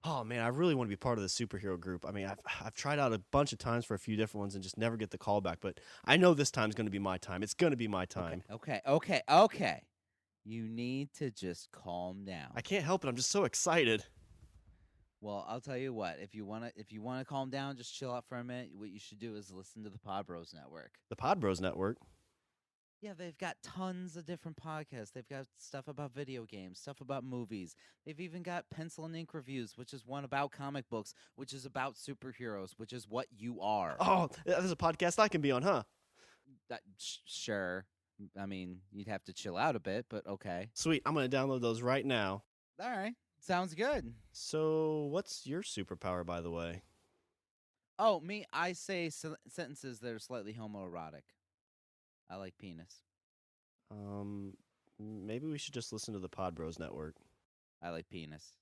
Oh man, I really want to be part of the superhero group. I mean, I've tried out a bunch of times for a few different ones and just never get the call back. But I know this time's going to be my time. It's going to be my time. Okay. You need to just calm down. I can't help it. I'm just so excited. Well, I'll tell you what. If you wanna calm down, just chill out for a minute. What you should do is listen to the Pod Bros Network. The Pod Bros Network. Yeah, they've got tons of different podcasts. They've got stuff about video games, stuff about movies. They've even got Pencil and Ink Reviews, which is one about comic books, which is about superheroes, which is what you are. Oh, there's a podcast I can be on, huh? Sure. I mean, you'd have to chill out a bit, but okay. Sweet. I'm going to download those right now. All right. Sounds good. So, what's your superpower, by the way? Oh, me, I say sentences that are slightly homoerotic. I like penis. Maybe we should just listen to the Pod Bros Network. I like penis.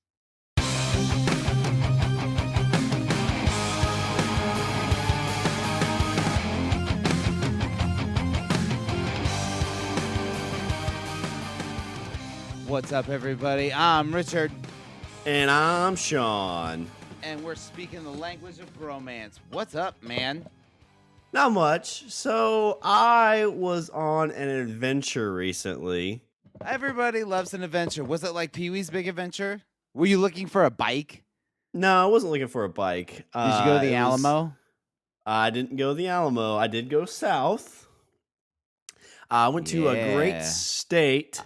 What's up, everybody? I'm Richard. And I'm Shawn. And we're speaking the language of bromance. What's up, man? Not much. So I was on an adventure recently. Everybody loves an adventure. Was it like Pee-wee's Big Adventure? Were you looking for a bike? No, I wasn't looking for a bike. Did you go to the Alamo? I didn't go to the Alamo. I did go south. I went to a great state.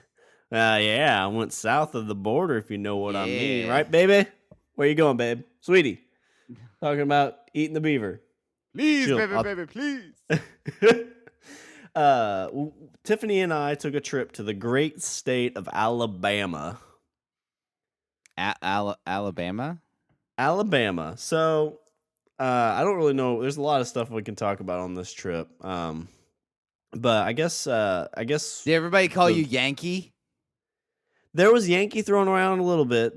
I went south of the border, if you know what I mean. Right, baby? Where you going, babe? Sweetie. Talking about eating the beaver. Please, baby, please. Tiffany and I took a trip to the great state of Alabama. Alabama? Alabama. So, I don't really know. There's a lot of stuff we can talk about on this trip. But I guess. Did everybody call you Yankee? There was Yankee thrown around a little bit.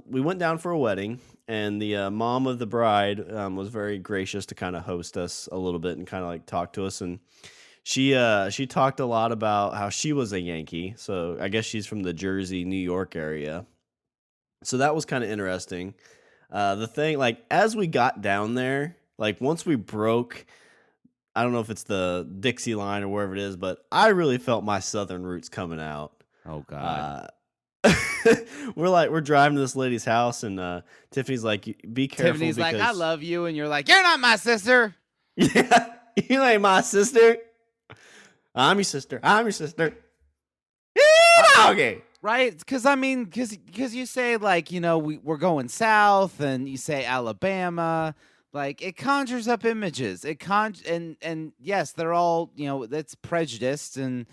We went down for a wedding. And the mom of the bride was very gracious to kind of host us a little bit and kind of like talk to us. And she talked a lot about how she was a Yankee. So I guess she's from the Jersey, New York area. So that was kind of interesting. The thing, like, as we got down there, like once we broke, I don't know if it's the Dixie line or wherever it is, but I really felt my Southern roots coming out. Oh, God. We're driving to this lady's house, and Tiffany's like, "Be careful." Tiffany's like, "I love you," and you're like, "You're not my sister." Yeah, you ain't my sister. I'm your sister. Yeah, okay. Right? Because I mean, because you say like, you know, we're going south, and you say Alabama, like it conjures up images. And yes, they're all, you know, that's prejudiced, and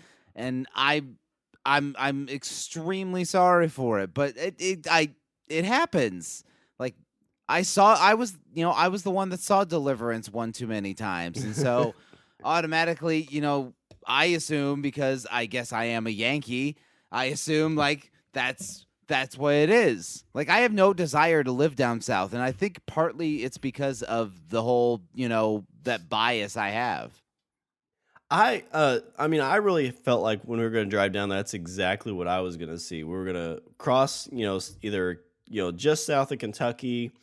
I'm extremely sorry for it, but it happens. Like I was the one that saw Deliverance one too many times, and so automatically, you know, I assume, because I guess I am a Yankee, I assume like that's what it is. Like I have no desire to live down south, and I think partly it's because of the whole, you know, that bias I have. I mean, I really felt like when we were going to drive down, that's exactly what I was going to see. We were going to cross, you know, either, you know, just south of Kentucky,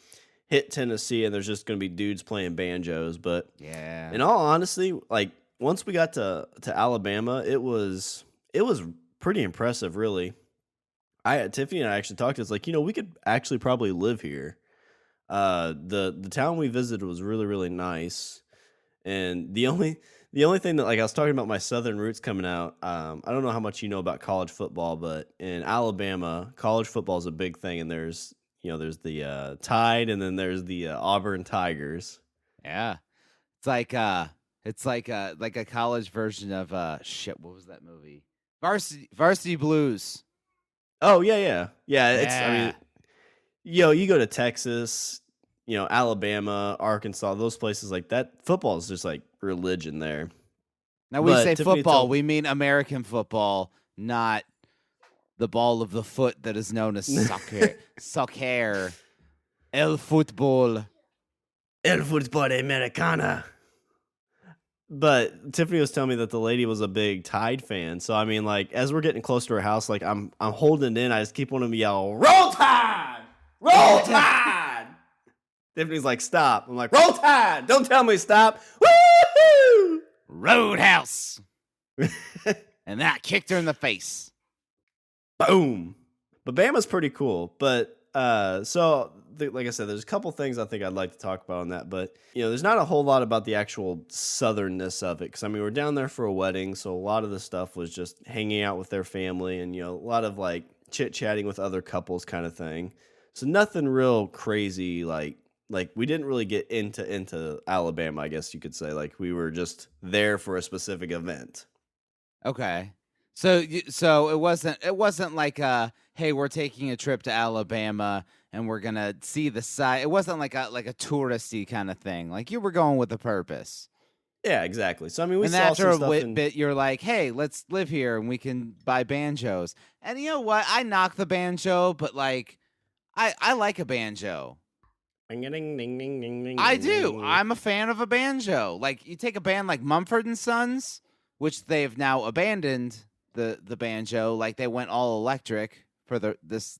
hit Tennessee, and there's just going to be dudes playing banjos. But yeah, in all honesty, like once we got to Alabama, it was pretty impressive, really. Tiffany and I actually talked to us like, you know, we could actually probably live here. The town we visited was really, really nice, and the only thing that, like, I was talking about my Southern roots coming out. I don't know how much you know about college football, but in Alabama, college football is a big thing, and there's the Tide, and then there's the Auburn Tigers. Yeah, it's like a college version of shit. What was that movie? Varsity Blues. Oh yeah. It's, I mean, you go to Texas, you know, Alabama, Arkansas, those places like that. Football is just like religion there. Now we say football, we mean American football, not the ball of the foot that is known as soccer. Soccer. El fútbol. El fútbol americana. But Tiffany was telling me that the lady was a big Tide fan. So I mean, like, as we're getting close to her house, like I'm holding it in. I just keep wanting to yell, "Roll Tide! Roll Tide!" Tiffany's like, stop. I'm like, roll tide. Don't tell me stop. Woo! Roadhouse. And that kicked her in the face. Boom. But Bama's pretty cool. But like I said, there's a couple things I think I'd like to talk about on that. But, there's not a whole lot about the actual southernness of it. Because, we're down there for a wedding. So a lot of the stuff was just hanging out with their family and, a lot of like chit-chatting with other couples kind of thing. So nothing real crazy like we didn't really get into Alabama, I guess you could say. Like we were just there for a specific event. Okay. So it wasn't like hey, we're taking a trip to Alabama and we're gonna see the site. It wasn't like a touristy kind of thing. Like you were going with a purpose. Yeah, exactly. So we and saw after some stuff. A bit, you're like, hey, let's live here and we can buy banjos. And you know what? I knock the banjo, but like, I like a banjo. I do. I'm a fan of a banjo. Like you take a band like Mumford and Sons, which they've now abandoned the banjo. Like they went all electric for this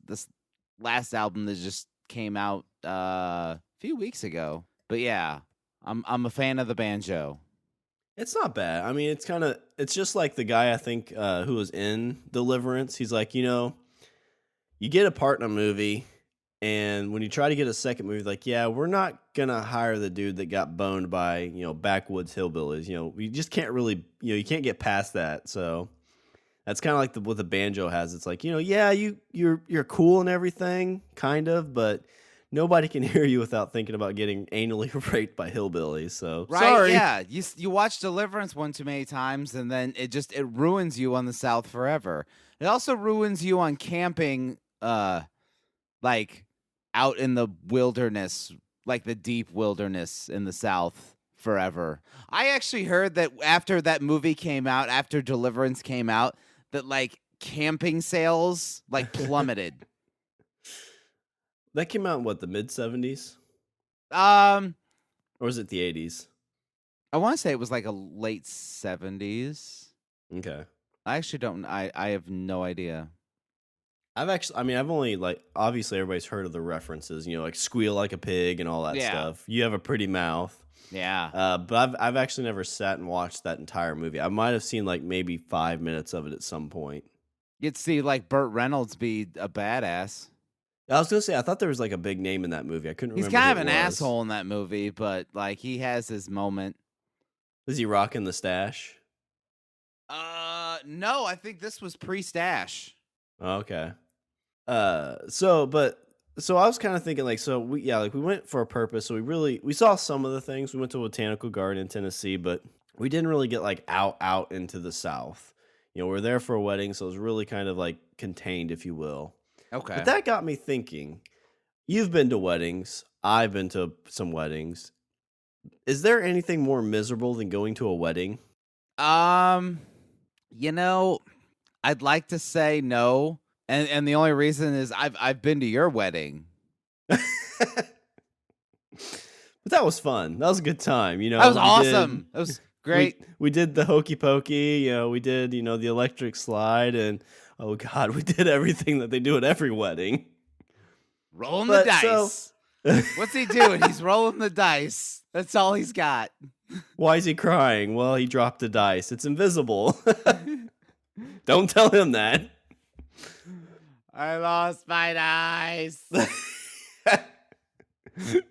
last album that just came out a few weeks ago. But yeah, I'm a fan of the banjo. It's not bad. It's just like the guy I think who was in Deliverance. He's like, you get a part in a movie. And when you try to get a second movie, like, yeah, we're not going to hire the dude that got boned by, backwoods hillbillies. We just can't really, you can't get past that. So that's kind of like what the banjo has. It's like, yeah, you're cool and everything, kind of, but nobody can hear you without thinking about getting anally raped by hillbillies. So right, sorry. Yeah, you watch Deliverance one too many times, and then it ruins you on the South forever. It also ruins you on camping, like out in the wilderness, like the deep wilderness in the South forever. I actually heard that after that movie came out, after Deliverance came out, that like camping sales like plummeted. That came out in what, the mid-70s? Or was it the 80s? I want to say it was like a late 70s. Okay. I actually don't. I have no idea. I've only like, obviously everybody's heard of the references, like squeal like a pig and all that stuff. You have a pretty mouth. Yeah. But I've actually never sat and watched that entire movie. I might have seen like maybe 5 minutes of it at some point. You'd see like Burt Reynolds be a badass. I was gonna say, I thought there was like a big name in that movie. I couldn't remember. He's kind of an asshole in that movie, but like he has his moment. Is he rocking the stash? No, I think this was pre-stash. Okay. So I was kind of thinking like, we went for a purpose. So we saw some of the things. We went to a botanical garden in Tennessee, but we didn't really get like out into the South. We're there for a wedding, so it was really kind of like contained, if you will. Okay. But that got me thinking. You've been to weddings. I've been to some weddings. Is there anything more miserable than going to a wedding? I'd like to say no. And the only reason is I've been to your wedding. But that was fun. That was a good time. That was awesome. That was great. We did the hokey pokey. We did, the electric slide. And, oh, God, we did everything that they do at every wedding. Rolling the dice. What's he doing? He's rolling the dice. That's all he's got. Why is he crying? Well, he dropped a dice. It's invisible. Don't tell him that. I lost my dice.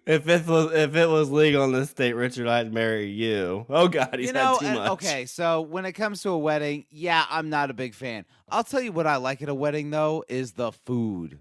If it was legal in this state, Richard, I'd marry you. Oh God, he's had too much. Okay, so when it comes to a wedding, yeah, I'm not a big fan. I'll tell you what I like at a wedding though is the food.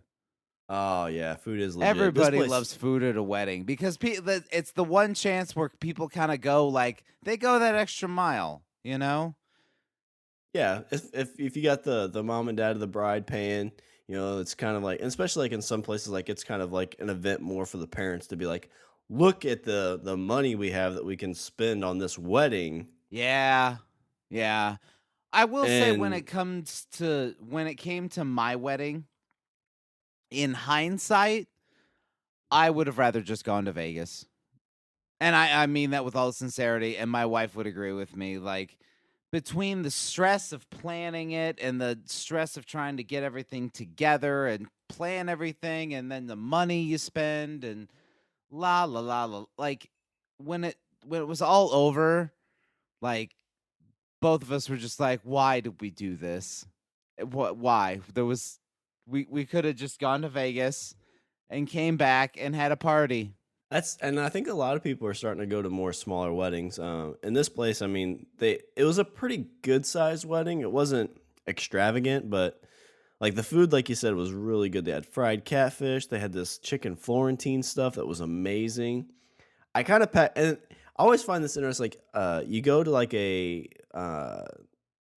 Oh yeah, food is legit. Everybody loves food at a wedding because it's the one chance where people kind of go like they go that extra mile, Yeah, if you got the mom and dad of the bride paying. It's kind of like, and especially like in some places, like it's kind of like an event more for the parents to be like, look at the money we have that we can spend on this wedding. Yeah. I will say when it came to my wedding, in hindsight, I would have rather just gone to Vegas. And I mean that with all sincerity, and my wife would agree with me. Like, between the stress of planning it and the stress of trying to get everything together and plan everything and then the money you spend and La la la la. Like when it was all over, like both of us were just like, why did we do this? What? Why? We could have just gone to Vegas and came back and had a party. And I think a lot of people are starting to go to more smaller weddings. In this place, I mean, it was a pretty good sized wedding. It wasn't extravagant, but like the food, like you said, was really good. They had fried catfish. They had this chicken Florentine stuff that was amazing. I kind of and I always find this interesting. Like, you go to like a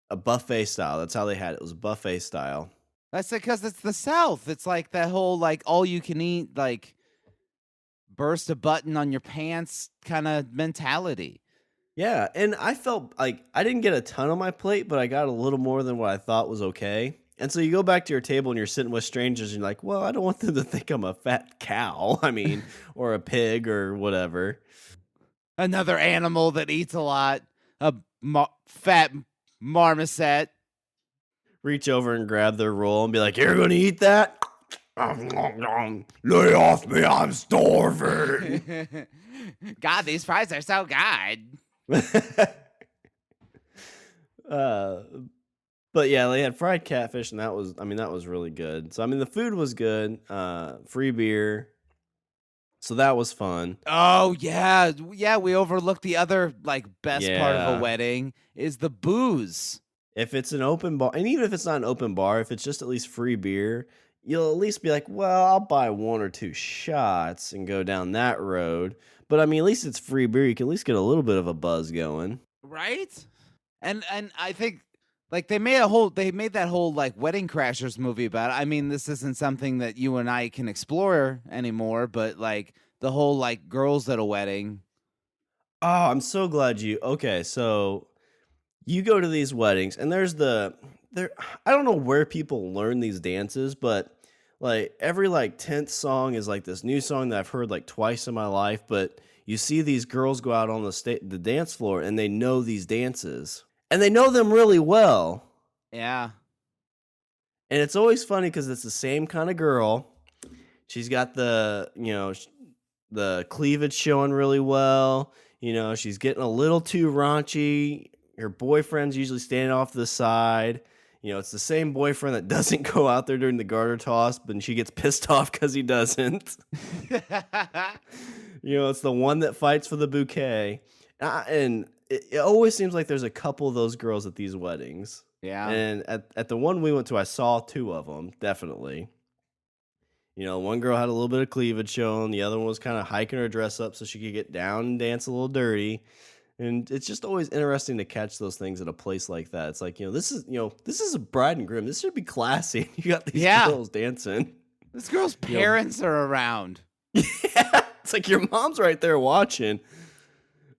buffet style. That's how they had it. It was buffet style. That's because it's the South. It's like that whole like all you can eat, like burst a button on your pants kind of mentality. Yeah, and I felt like I didn't get a ton on my plate, but I got a little more than what I thought was okay. And so you go back to your table and you're sitting with strangers and you're like, well, I don't want them to think I'm a fat cow. I mean, or a pig or whatever. Another animal that eats a lot. A fat marmoset. Reach over and grab their roll and be like, you're going to eat that? Lay off me, I'm starving. God, these fries are so good. But yeah, they had fried catfish, and that was really good. So I mean, the food was good. Free beer, so that was fun. Oh yeah, yeah. We overlooked the other like best part of Yeah. a wedding is the booze. If it's an open bar, and even if it's not an open bar, if it's just at least free beer, you'll at least be like, well, I'll buy one or two shots and go down that road. But I mean, at least it's free beer. You can at least get a little bit of a buzz going. Right? And I think like they made that whole like Wedding Crashers movie about it. I mean, this isn't something that you and I can explore anymore, but like the whole like girls at a wedding. Oh, I'm so glad okay, so you go to these weddings and I don't know where people learn these dances, but like every like 10th song is like this new song that I've heard like twice in my life, but you see these girls go out on the dance floor and they know these dances. And they know them really well. Yeah. And it's always funny because it's the same kind of girl. She's got the cleavage showing really well. She's getting a little too raunchy. Her boyfriend's usually standing off to the side. It's the same boyfriend that doesn't go out there during the garter toss, but she gets pissed off because he doesn't. It's the one that fights for the bouquet. And it always seems like there's a couple of those girls at these weddings. Yeah. And at the one we went to, I saw two of them, definitely. One girl had a little bit of cleavage showing. The other one was kind of hiking her dress up so she could get down and dance a little dirty. And it's just always interesting to catch those things at a place like that. It's like, this is a bride and groom. This should be classy. You got these girls dancing. This girl's parents are around. Yeah. It's like your mom's right there watching.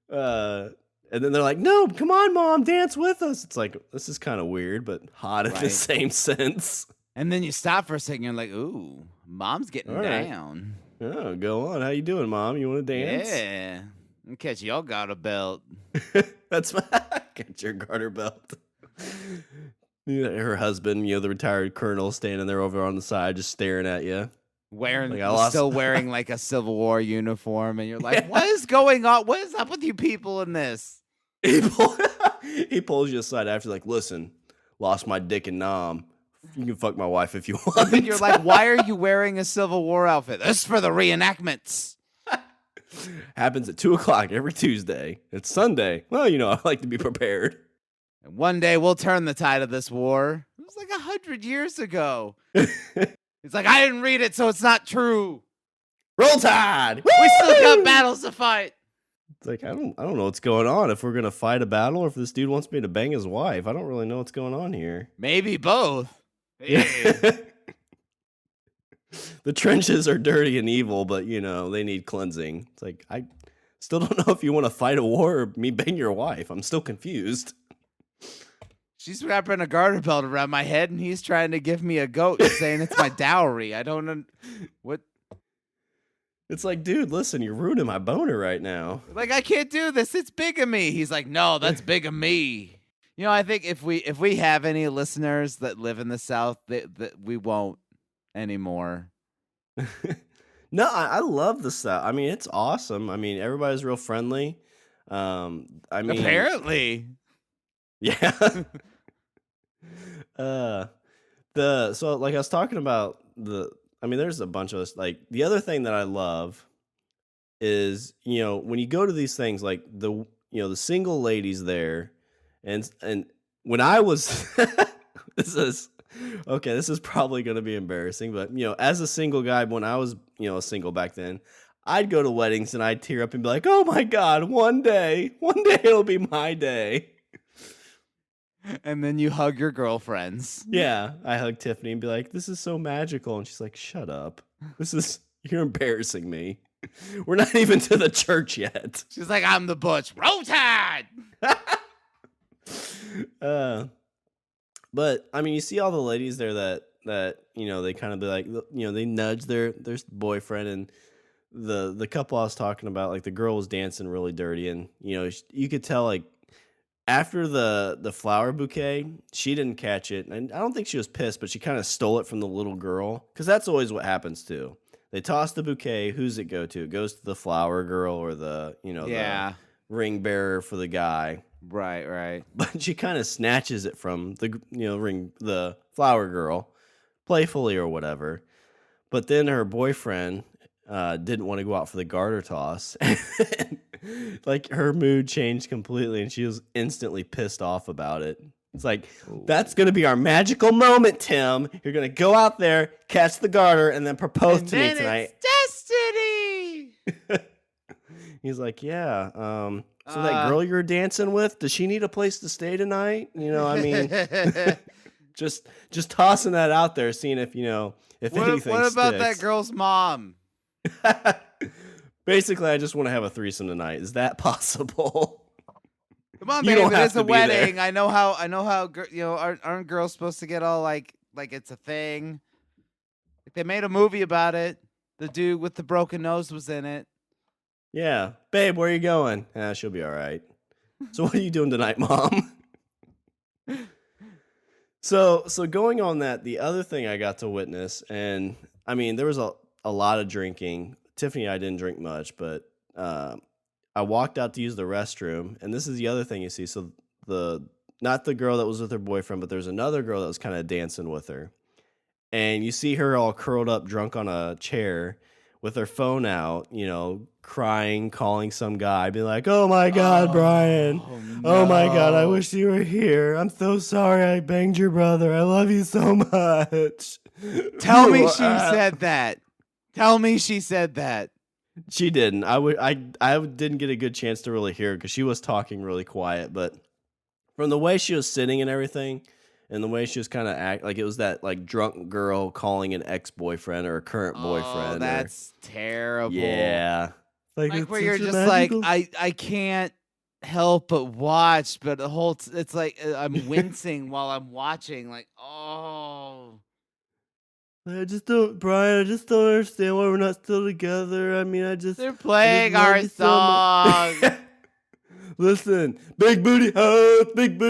And then they're like, no, come on, Mom, dance with us. It's like, this is kind of weird, but hot in the same sense. And then you stop for a second, you're like, ooh, Mom's getting down. Oh, go on. How you doing, Mom? You want to dance? Yeah. I'll catch y'all garter belt. That's get your garter belt. Her husband, the retired colonel, standing there over on the side, just staring at you. Still wearing like a Civil War uniform, and you're like, what is going on? What is up with you people in this? He pulls you aside after, like, listen, lost my dick in Nam. You can fuck my wife if you want. And you're like, why are you wearing a Civil War outfit? This is for the reenactments. Happens at 2:00 every Tuesday. It's Sunday. Well, I like to be prepared. And one day we'll turn the tide of this war. It was like 100 years ago. It's like, I didn't read it, so it's not true. Roll Tide! Woo! We still got battles to fight. It's like, I don't know what's going on. If we're going to fight a battle or if this dude wants me to bang his wife. I don't really know what's going on here. Maybe both. Yeah. The trenches are dirty and evil, but, they need cleansing. It's like, I still don't know if you want to fight a war or me bang your wife. I'm still confused. She's wrapping a garter belt around my head, and he's trying to give me a goat, saying it's my dowry. I don't know what. It's like, dude, listen, you're ruining my boner right now. Like, I can't do this. It's bigamy. He's like, no, that's bigamy. I think if we have any listeners that live in the South, that we won't anymore. No, I love the South. I mean, it's awesome. I mean, everybody's real friendly. I mean, Apparently. yeah. uh, so like I was talking about I mean, there's a bunch of us. Like the other thing that I love is when you go to these things like the single ladies there, and when I was this is okay, this is probably going to be embarrassing, but as a single guy, when I was a single back then, I'd go to weddings and I'd tear up and be like, oh my god, one day it'll be my day. And then you hug your girlfriends. Yeah, I hug Tiffany and be like, this is so magical, and she's like, shut up, you're embarrassing me. We're not even to the church yet. She's like, I'm the butch. Roll Tide! But I mean, you see all the ladies there that they kind of be like, they nudge their boyfriend, and the couple I was talking about, like the girl was dancing really dirty, and you could tell like after the flower bouquet, she didn't catch it, and I don't think she was pissed, but she kind of stole it from the little girl, because that's always what happens too. They toss the bouquet. Who's it go to? It goes to the flower girl or the the ring bearer for the guy. Right. But she kind of snatches it from the flower girl, playfully or whatever. But then her boyfriend didn't want to go out for the garter toss. Like her mood changed completely, and she was instantly pissed off about it. It's like, that's going to be our magical moment, Tim. You're going to go out there, catch the garter, and then propose to me tonight. It's destiny! He's like, yeah. So that girl you're dancing with, does she need a place to stay tonight? I mean, just tossing that out there, seeing if anything What about sticks. that girl's mom? Basically, I just want to have a threesome tonight. Is that possible? Come on, You babe. don't have It's a to be there. wedding. I know how. Aren't girls supposed to get all like it's a thing? Like they made a movie about it. The dude with the broken nose was in it. Yeah. Babe, where are you going? She'll be all right. So what are you doing tonight, Mom? So going on that, the other thing I got to witness, and I mean, there was a lot of drinking. Tiffany and I didn't drink much, but I walked out to use the restroom, and this is the other thing you see. So not the girl that was with her boyfriend, but there's another girl that was kind of dancing with her. And you see her all curled up, drunk on a chair with her phone out, crying, calling some guy, being like, oh my God, Brian. Oh my God, I wish you were here. I'm so sorry I banged your brother. I love you so much. Tell me she said that. Tell me she said that. She didn't. I didn't get a good chance to really hear her because she was talking really quiet, but from the way she was sitting and everything, and the way she was kind of act like it was that like drunk girl calling an ex-boyfriend or a current boyfriend. That's terrible. Yeah. Like where you're just like, I can't help but watch, but the whole it's like I'm wincing while I'm watching, like, oh. I just don't understand why we're not still together. I mean, they're playing our song. Listen, big booty hoes. Don't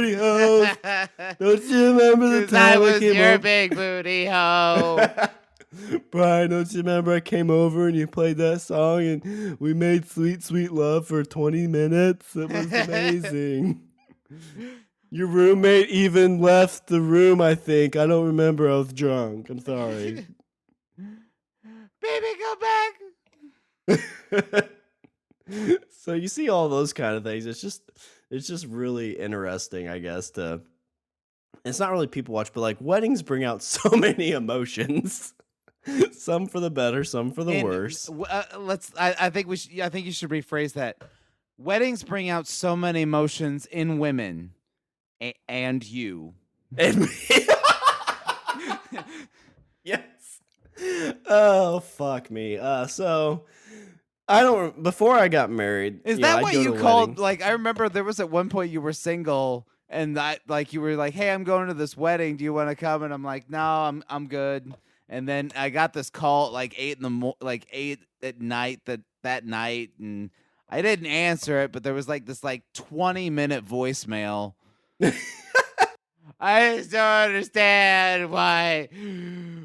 you remember the time I was came your over? big booty hoe? Brian, don't you remember I came over and you played that song and we made sweet, sweet love for 20 minutes? It was amazing. Your roommate even left the room, I think. I don't remember. I was drunk. I'm sorry. Baby, come back. So you see all those kind of things. It's just really interesting, I guess. It's not really people watch, but like weddings bring out so many emotions. Some for the better, some for the worse. I think you should rephrase that. Weddings bring out so many emotions in women, and you. And me. Yes. Oh fuck me. So I don't. Before I got married, is that what you called? Weddings. Like I remember there was at one point you were single, and that like you were like, "Hey, I'm going to this wedding. Do you want to come?" And I'm like, "No, I'm good." And then I got this call at like 8 at night that night, and I didn't answer it, but there was like this 20-minute voicemail. I just don't understand why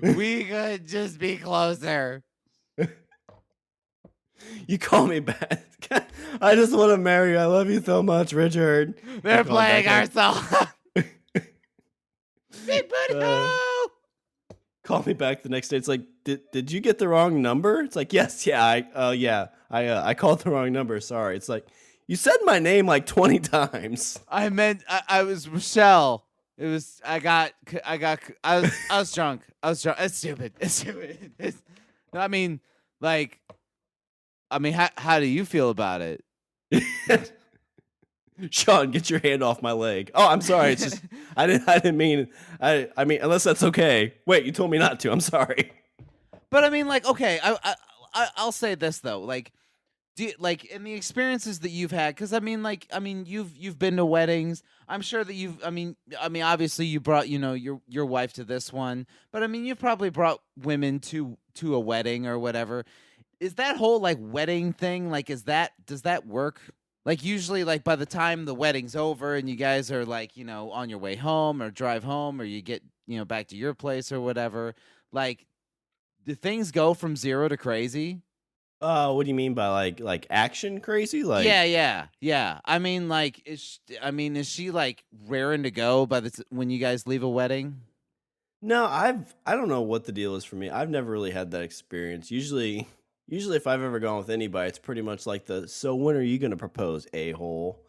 we could just be closer. You call me back. I just want to marry you. I love you so much, Richard. They're You call playing back our like, song. Big booty ho! call me back the next day. It's like, did you get the wrong number? It's like, yes, yeah, I called the wrong number. Sorry. It's like, you said my name like 20 times. I meant I was Michelle. It was I was drunk. It's stupid. It's stupid. I mean, like, how do you feel about it? Shawn, get your hand off my leg. Oh, I'm sorry. It's just I didn't mean I mean, unless that's okay. Wait, you told me not to. I'm sorry. But I mean, like, okay, I'll say this though, like, like in the experiences that you've had, because you've been to weddings. I'm sure that obviously you brought your wife to this one, but I mean you've probably brought women to a wedding or whatever. Is that whole like wedding thing like does that work? Like usually like by the time the wedding's over and you guys are like on your way home or drive home or you get back to your place or whatever, like do things go from 0 to crazy? What do you mean by like action crazy? Like Yeah. I mean, like, is she like raring to go by when you guys leave a wedding? No, I don't know what the deal is for me. I've never really had that experience. Usually if I've ever gone with anybody, it's pretty much like so when are you gonna propose, a-hole?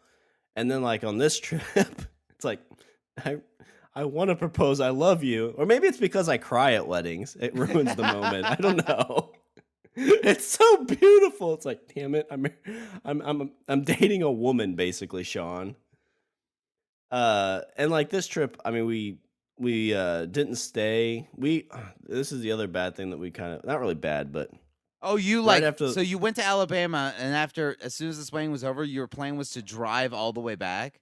And then like on this trip, it's like I want to propose, I love you. Or maybe it's because I cry at weddings. It ruins the moment. I don't know. It's so beautiful. It's like, damn it, I'm dating a woman basically, Shawn. And like this trip, I mean, we didn't stay. This is the other bad thing that we kind of not really bad, but Oh, you right like after so you went to Alabama and as soon as this wedding was over, your plan was to drive all the way back?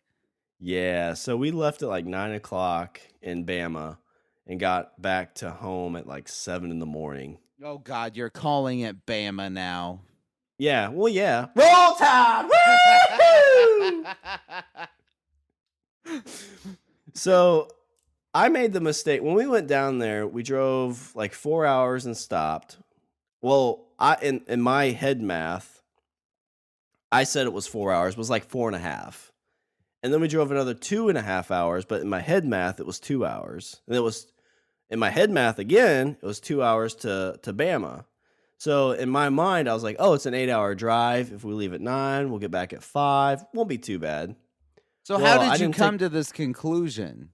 yeah, so we left at like 9 o'clock in Bama and got back to home at like 7 in the morning. Oh God, you're calling it Bama now. Yeah, well, yeah. Roll Tide! Woo! So I made the mistake when we went down there. We drove like 4 hours and stopped. Well, in my head math, I said it was 4 hours. It was like 4.5, and then we drove another 2.5 hours. But in my head math, it was 2 hours, and it was in my head math again. It was 2 hours to Bama. So in my mind, I was like, oh, it's an 8-hour drive. If we leave at 9, we'll get back at 5. Won't be too bad. So how did you come to this conclusion?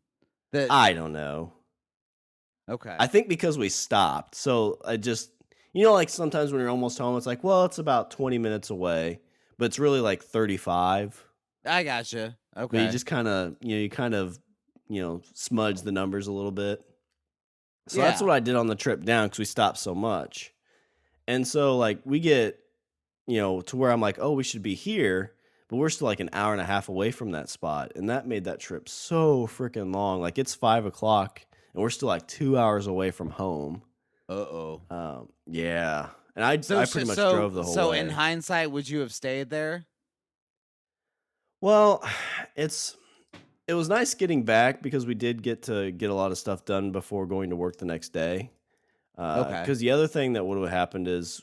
That I don't know. Okay. I think because we stopped. So I just, like sometimes when you're almost home, it's like, well, it's about 20 minutes away, but it's really like 35. I gotcha. Okay. But you just kind of, smudge the numbers a little bit. So that's what I did on the trip down because we stopped so much. And so like we get, to where I'm like, oh, we should be here. But we're still like an hour and a half away from that spot. And that made that trip so freaking long. Like it's 5 o'clock and we're still like 2 hours away from home. Uh-oh. Yeah. And I pretty much drove the whole way. So in hindsight, would you have stayed there? Well, it was nice getting back because we did get to get a lot of stuff done before going to work the next day. Okay. Because the other thing that would have happened is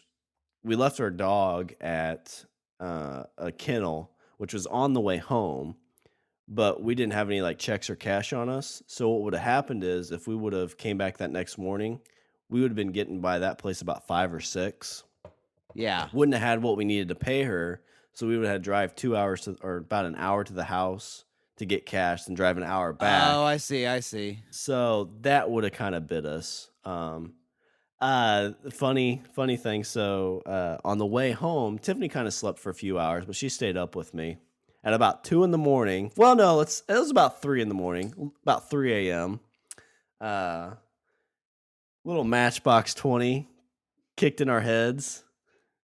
we left our dog at a kennel, which was on the way home, but we didn't have any like checks or cash on us. So what would have happened is if we would have came back that next morning, we would have been getting by that place about 5 or 6. Yeah. Wouldn't have had what we needed to pay her. So we would have had to drive 2 hours or about an hour to the house to get cash and drive an hour back. Oh, I see. So that would have kind of bit us. Funny thing. So on the way home, Tiffany kind of slept for a few hours, but she stayed up with me at about 2 in the morning. Well, no, it was about 3 in the morning, about 3 a.m. Little Matchbox 20 kicked in our heads.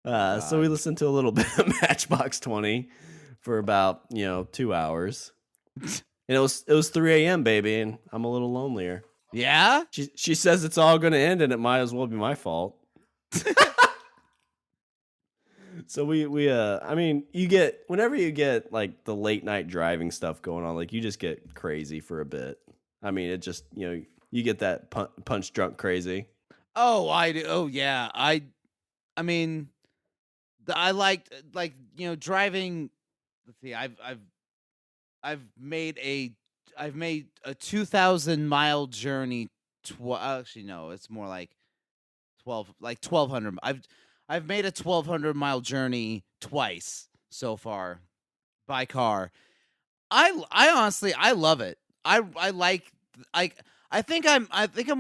So we listened to a little bit of Matchbox 20 for about 2 hours. And it was 3 a.m. baby, and I'm a little lonelier. Yeah? She says it's all going to end, and it might as well be my fault. So whenever you get like the late night driving stuff going on, like you just get crazy for a bit. I mean, it just, you get that punch drunk crazy. Oh, I do. Oh, yeah. I mean, I liked driving. Let's see, I've made a 2,000-mile journey. Actually, no, it's more like 1,200. I've made a 1,200-mile journey twice so far by car. I honestly I love it. I like I think I'm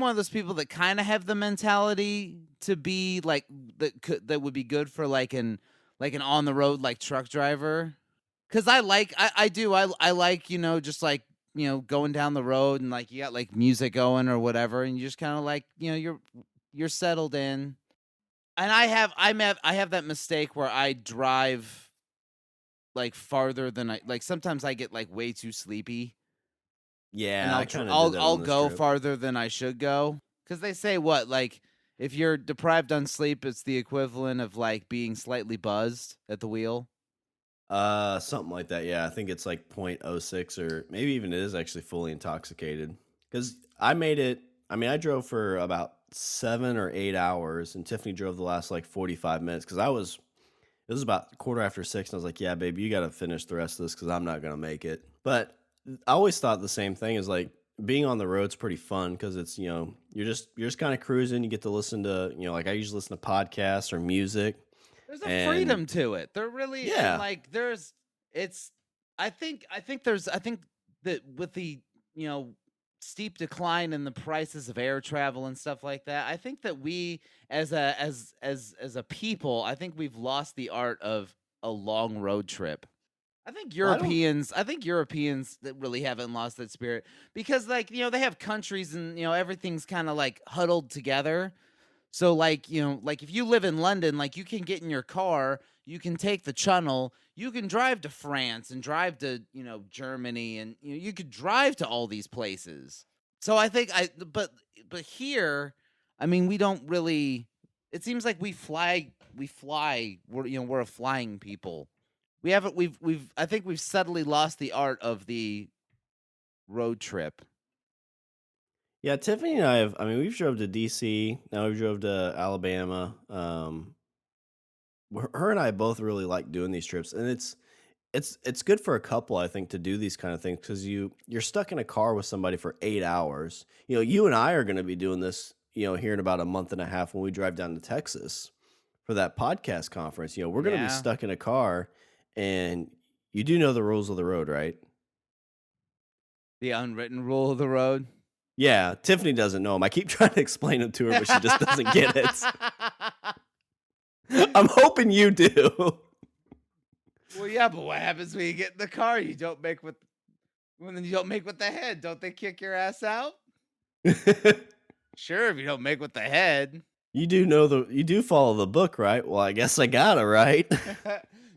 one of those people that kind of have the mentality to be like that would be good for like an on the road like truck driver. Cause I like just like going down the road and like you got like music going or whatever, and you just kind of like you're settled in. And I have that mistake where I drive like farther than I like. Sometimes I get like way too sleepy. Yeah, And I kind of I'll go farther than I should go. Because they say what, like, if you're deprived on sleep, it's the equivalent of like being slightly buzzed at the wheel. Something like that. Yeah, I think it's like 0.06 or maybe even it is actually fully intoxicated. Because I made it. I mean, I drove for about 7 or 8 hours, and Tiffany drove the last like 45 minutes. Because it was about 6:15, and I was like, "Yeah, baby, you got to finish the rest of this because I'm not gonna make it." But I always thought the same thing is like being on the road's pretty fun because it's you're just kind of cruising. You get to listen to like I usually listen to podcasts or music. There's a freedom to it. There really Yeah. like there's it's I think that with the steep decline in the prices of air travel and stuff like that, I think that we as a people, I think we've lost the art of a long road trip. I think Europeans that really haven't lost that spirit because like, they have countries and, everything's kind of like huddled together. So like, like if you live in London, like you can get in your car, you can take the Channel, you can drive to France and drive to, Germany, and you could drive to all these places. So I think but here, I mean, we don't really, it seems like we fly, we're a flying people. I think we've subtly lost the art of the road trip. Yeah, Tiffany and I we've drove to DC, now we've drove to Alabama. Her and I both really like doing these trips, and it's good for a couple, I think, to do these kind of things because you're stuck in a car with somebody for 8 hours. You and I are going to be doing this, here in about a month and a half when we drive down to Texas for that podcast conference. We're going to be stuck in a car, and you do know the rules of the road, right? The unwritten rule of the road. Yeah, Tiffany doesn't know them. I keep trying to explain them to her, but she just doesn't get it. I'm hoping you do. Well, yeah, but what happens when you get in the car? You don't make with the head. Don't they kick your ass out? Sure, if you don't make with the head. You do follow the book, right? Well, I guess I gotta, right?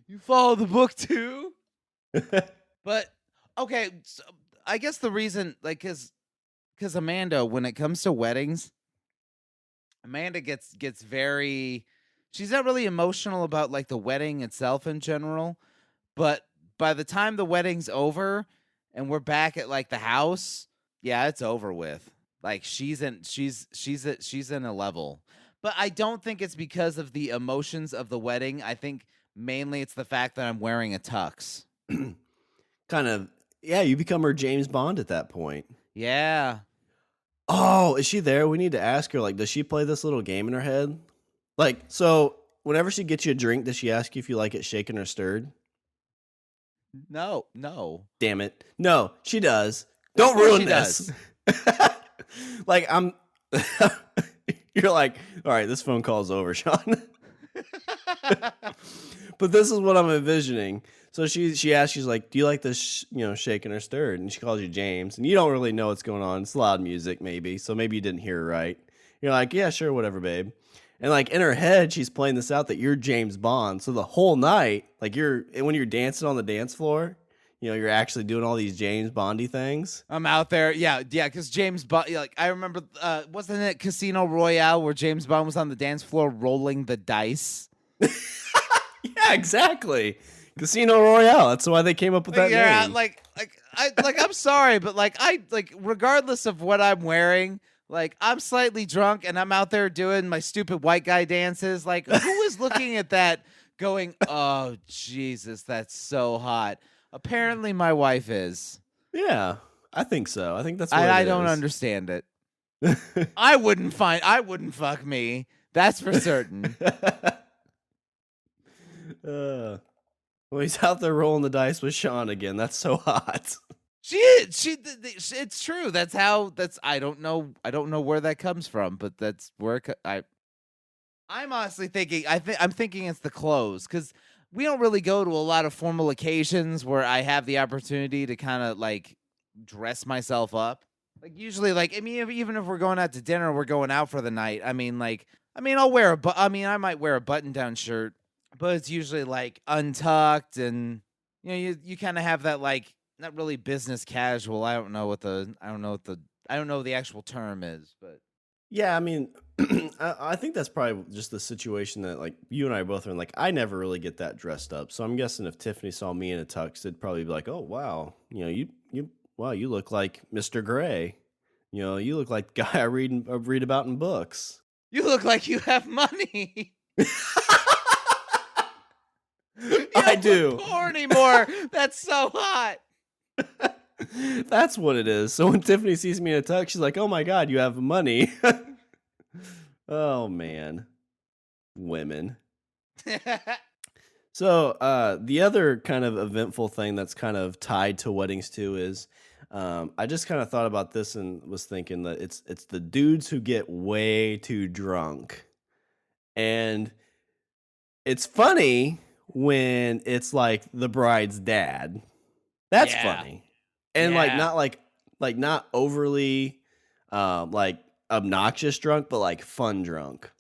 You follow the book too? But okay, so I guess the reason, like, because Amanda, when it comes to weddings, Amanda gets very, she's not really emotional about like the wedding itself in general, but by the time the wedding's over and we're back at like the house, yeah, it's over with. Like she's in a level. But I don't think it's because of the emotions of the wedding. I think mainly it's the fact that I'm wearing a tux. Kind of, yeah, you become her James Bond at that point. Yeah. Oh, is she there? We need to ask her, like, does she play this little game in her head? Like, so whenever she gets you a drink, does she ask you if you like it shaken or stirred? No. Damn it. No, she does. Don't ruin this. Like, you're like, all right, this phone call's over, Shawn. But this is what I'm envisioning. So she asks, she's like, do you like this, shaken or stirred? And she calls you James, and you don't really know what's going on. It's loud music, maybe. So maybe you didn't hear her right. You're like, yeah, sure, whatever, babe. And like in her head, she's playing this out that you're James Bond. So the whole night, like when you're dancing on the dance floor, you're actually doing all these James Bondy things. I'm out there, yeah, because James Bond, like I remember, wasn't it Casino Royale where James Bond was on the dance floor rolling the dice? Yeah, exactly. Casino Royale. That's why they came up with that name. Yeah, I'm sorry, but regardless of what I'm wearing, like I'm slightly drunk and I'm out there doing my stupid white guy dances. Like, who is looking at that going, "Oh Jesus, that's so hot." Apparently, my wife is. Yeah, I think so. I think that's what I it don't is. understand it. I wouldn't fuck me. That's for certain. Well, he's out there rolling the dice with Shawn again. That's so hot. It's true. I don't know where that comes from, but that's where I'm honestly thinking. I'm thinking it's the clothes, because we don't really go to a lot of formal occasions where I have the opportunity to kind of like dress myself up. Like usually, like, I mean, even if we're going out to dinner, we're going out for the night. I mean, I might wear a button-down shirt, but it's usually like untucked, and you kind of have that, like, not really business casual. I don't know what the actual term is, but Yeah, I mean, I think that's probably just the situation that like you and I both are in. Like, I never really get that dressed up, so I'm guessing if Tiffany saw me in a tux, it'd probably be like, "Oh wow, wow, you look like Mr. Gray. You look like the guy I read about in books." you look like you have money. You I don't do. look poor anymore. That's so hot. That's what it is. So when Tiffany sees me in a tux, she's like, "Oh my god, you have money." Oh man, women. So the other kind of eventful thing that's kind of tied to weddings too is I just kind of thought about this and was thinking that it's the dudes who get way too drunk. And it's funny when it's like the bride's dad. That's Yeah. funny. And like Yeah. not overly like obnoxious drunk, but like fun drunk.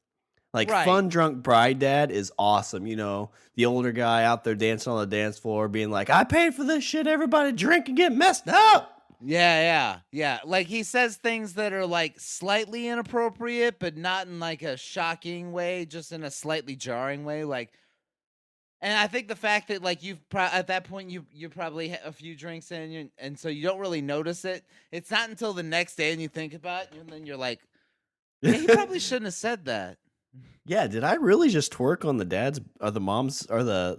Like Right. fun drunk bride dad is awesome. The older guy out there dancing on the dance floor being like, "I paid for this shit, everybody drink and get messed up." Yeah. Like, he says things that are like slightly inappropriate, but not in like a shocking way, just in a slightly jarring way. Like, and I think the fact that like at that point you're probably a few drinks in, and so you don't really notice it. It's not until the next day and you think about it, and then you're like, "Yeah, he probably shouldn't have said that." Yeah, did I really just twerk on the dad's or the mom's or the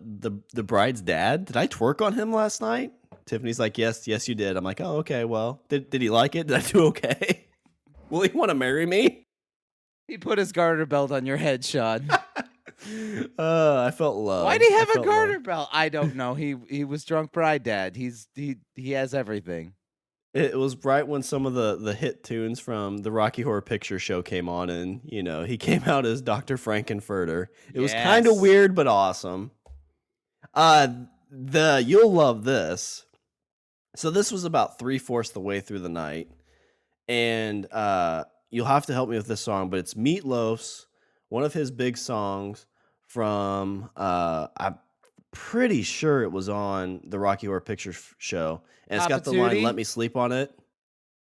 bride's dad? Did I twerk on him last night? Tiffany's like, yes, you did. I'm like, oh, okay, well, did he like it? Did I do okay? Will he want to marry me? He put his garter belt on your head, Shawn. I felt loved. Why do he have I a felt garter loved. belt? I don't know. He was drunk bride dad. He has everything. It was right when some of the hit tunes from the Rocky Horror Picture Show came on, and he came out as Dr. Frankenfurter. It was kind of Yes. weird, but awesome. You'll love this. So this was about 3/4 the way through the night, and you'll have to help me with this song, but it's Meatloaf's one of his big songs from I'm pretty sure it was on the Rocky Horror Picture Show, and it's got the line Papatootie? "Let me sleep on it."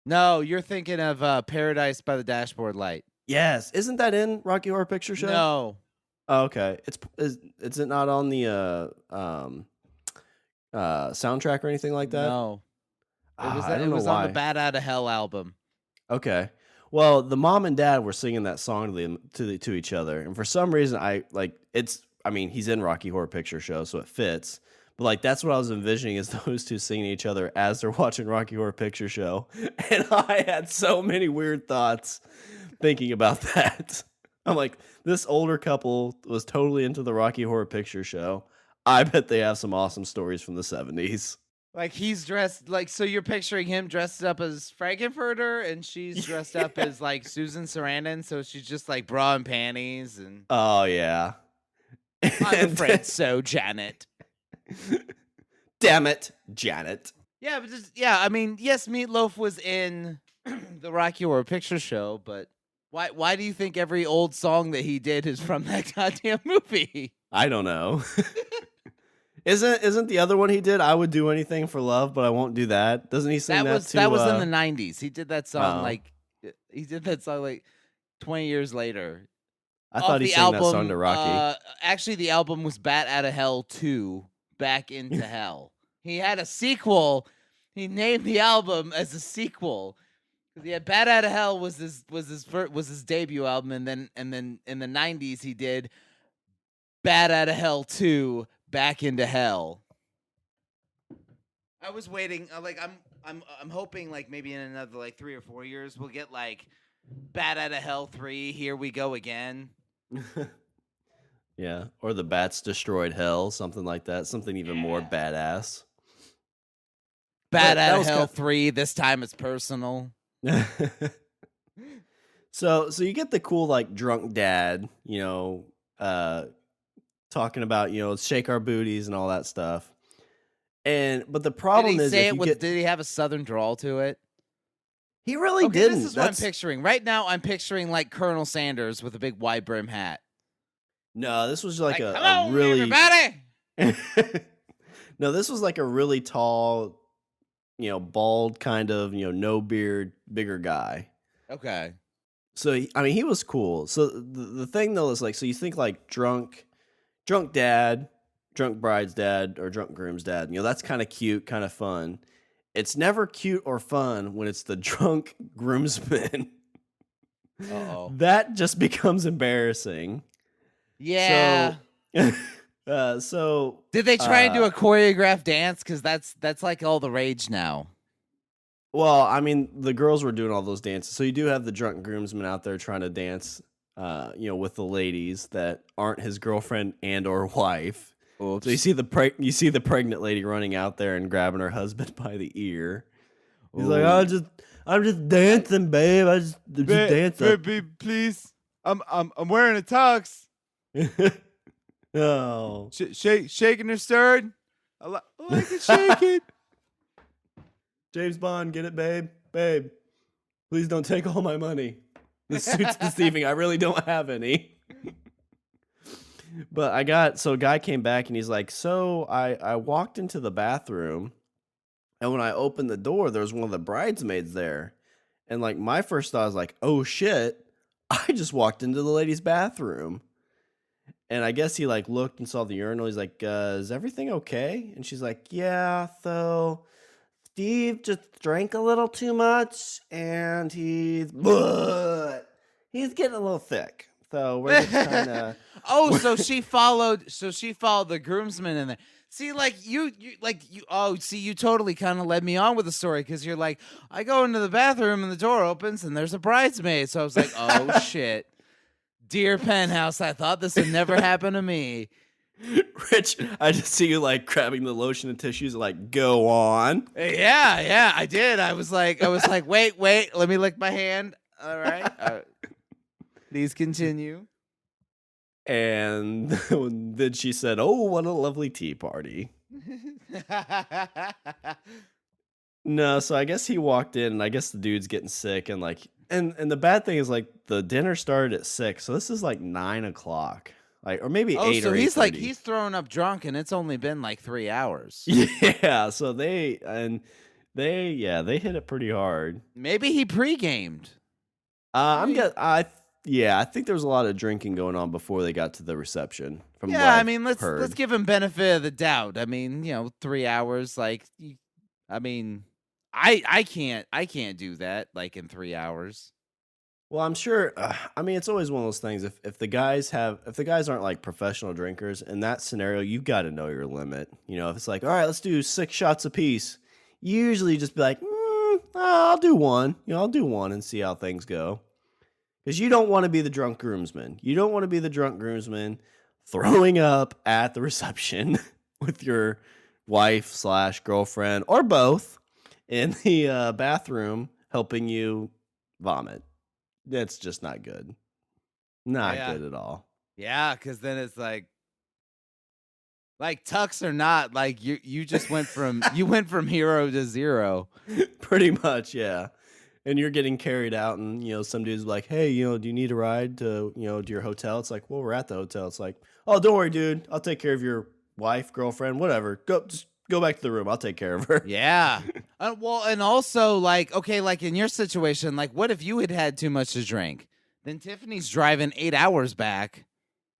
No, you're thinking of Paradise by the Dashboard Light. Yes, isn't that in Rocky Horror Picture Show? No. Oh, okay. Is it not on the soundtrack or anything like that? No. I don't It know was why. on the Bat Out of Hell album. Okay. Well, the mom and dad were singing that song to each other, and for some reason, he's in Rocky Horror Picture Show, so it fits. But like that's what I was envisioning is those two singing to each other as they're watching Rocky Horror Picture Show, and I had so many weird thoughts thinking about that. I'm like, this older couple was totally into the Rocky Horror Picture Show. I bet they have some awesome stories from the 70s. Like, he's dressed like, so you're picturing him dressed up as Frankenfurter, and she's dressed up as like Susan Sarandon, so she's just like bra and panties, and Oh yeah. I'm afraid so, Janet. Damn it, Janet. Yeah, but I mean, yes, Meatloaf was in the Rocky Horror Picture Show, but why do you think every old song that he did is from that goddamn movie? I don't know. Isn't the other one he did? I would do anything for love, but I won't do that. Doesn't he sing that was too? that was in the 90s. He did that song Oh. like 20 years later. I Off thought he the sang that album, song to Rocky. Actually, the album was Bat Out of Hell 2, Back into Hell. He had a sequel. He named the album as a sequel. Yeah, Bat Out of Hell was his debut album, and then in the 90s he did Bat Out of Hell 2, Back into Hell. I was waiting. I'm hoping like maybe in another like 3 or 4 years we'll get like Bat Out of Hell 3. Here we go again. Yeah, or the Bats Destroyed Hell, something like that. Something even more badass. Bat Out of Hell 3. This time it's personal. So you get the cool like drunk dad, talking about let's shake our booties and all that stuff. But the problem is, did he have a southern drawl to it? He really didn't. This is what I'm picturing right now. I'm picturing like Colonel Sanders with a big wide brim hat. No, this was like hello, a really everybody. No, this was like a really tall, bald kind of, no beard, bigger guy. Okay. So he was cool. So the thing though is like, so you think like drunk dad, drunk bride's dad, or drunk groom's dad. That's kind of cute, kind of fun. It's never cute or fun when it's the drunk groomsmen. Uh-oh. That just becomes embarrassing. Yeah. So did they try and do a choreographed dance? Because that's like all the rage now. Well, the girls were doing all those dances. So you do have the drunk groomsmen out there trying to dance, with the ladies that aren't his girlfriend and or wife. Oops. So you see the pregnant lady running out there and grabbing her husband by the ear. He's like, I'm just dancing, babe. I just dancing. Babe, please. I'm wearing a tux. Oh, shaking or stirred. I like it shaking. James Bond, get it, babe? Babe, please don't take all my money. The suit's deceiving. I really don't have any. But a guy came back and he's like, so I walked into the bathroom, and when I opened the door, there was one of the bridesmaids there. And like my first thought was like, oh shit, I just walked into the ladies' bathroom. And I guess he like looked and saw the urinal. He's like, is everything okay? And she's like, yeah, so Steve just drank a little too much and he's getting a little thick. So we're just kind of so she followed the groomsmen in there. See, like you totally kind of led me on with the story, because you're like, I go into the bathroom and the door opens and there's a bridesmaid. So I was like, oh shit. Dear Penthouse, I thought this would never happen to me. Rich, I just see you like grabbing the lotion and tissues, like, go on. Yeah, I did. I was like, wait, let me lick my hand. All right. Please continue. And then she said, oh, what a lovely tea party. No, so I guess he walked in, and I guess the dude's getting sick, and like, and the bad thing is like the dinner started at 6, so this is like 9 o'clock, like, or maybe 8. So or he's 8:30. like, he's throwing up drunk, and it's only been like 3 hours. Yeah, so they hit it pretty hard. Maybe he pre-gamed. I think there was a lot of drinking going on before they got to the reception. Let's give him benefit of the doubt. 3 hours, like, I can't do that like in 3 hours. Well, I'm sure. It's always one of those things. If the guys aren't like professional drinkers, in that scenario, you've got to know your limit. If it's like, all right, let's do 6 shots apiece, you usually just be like, I'll do one. I'll do one and see how things go. Because you don't want to be the drunk groomsman. You don't want to be the drunk groomsman throwing up at the reception with your wife / girlfriend or both in the bathroom helping you vomit. That's just not good. Not good at all. Yeah, because then it's like tux or not, like you just went from hero to zero. Pretty much, yeah. And you're getting carried out, and some dude's like, hey, do you need a ride to to your hotel? It's like, well, we're at the hotel. It's like, oh, don't worry, dude. I'll take care of your wife, girlfriend, whatever. Just go back to the room. I'll take care of her. Yeah. Well, and also, like, okay, like in your situation, like, what if you had too much to drink? Then Tiffany's driving 8 hours back.